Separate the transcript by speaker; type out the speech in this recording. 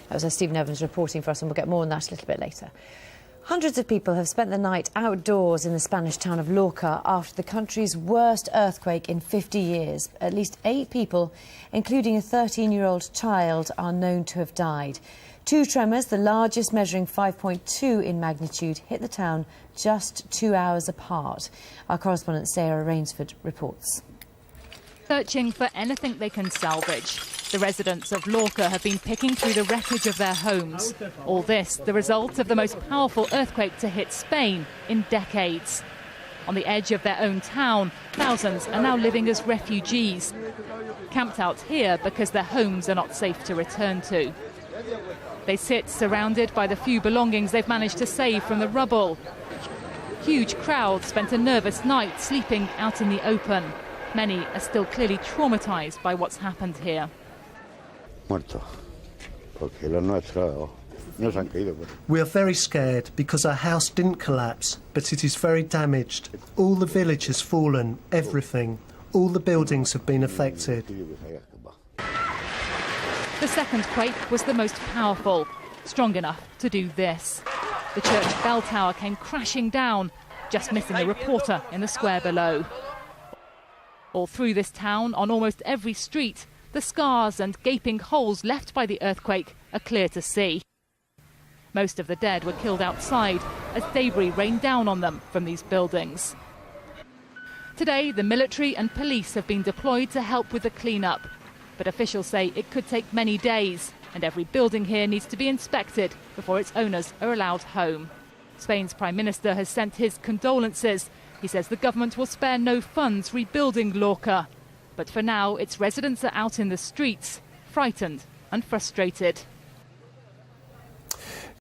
Speaker 1: That was Stephen Evans reporting for us, and we'll get more on that a little bit later. Hundreds of people have spent the night outdoors in the Spanish town of Lorca after the country's worst earthquake in 50 years. At least 8 people, including a 13-year-old child, are known to have died. 2 tremors, the largest measuring 5.2 in magnitude, hit the town just 2 hours apart. Our correspondent Sarah Rainsford reports.
Speaker 2: Searching for anything they can salvage. The residents of Lorca have been picking through the wreckage of their homes. All this, the result of the most powerful earthquake to hit Spain in decades. On the edge of their own town, thousands are now living as refugees, camped out here because their homes are not safe to return to. They sit surrounded by the few belongings they've managed to save from the rubble. Huge crowds spent a nervous night sleeping out in the open. Many are still clearly traumatised by what's happened here.
Speaker 3: We are very scared because our house didn't collapse, but it is very damaged. All the village has fallen, everything. All the buildings have been affected.
Speaker 2: The second quake was the most powerful, strong enough to do this. The church bell tower came crashing down, just missing a reporter in the square below. All through this town, on almost every street, the scars and gaping holes left by the earthquake are clear to see. Most of the dead were killed outside as debris rained down on them from these buildings. Today, the military and police have been deployed to help with the clean-up. But officials say it could take many days, and every building here needs to be inspected before its owners are allowed home. Spain's Prime Minister has sent his condolences. He says the government will spare no funds rebuilding Lorca. But for now, its residents are out in the streets, frightened and frustrated.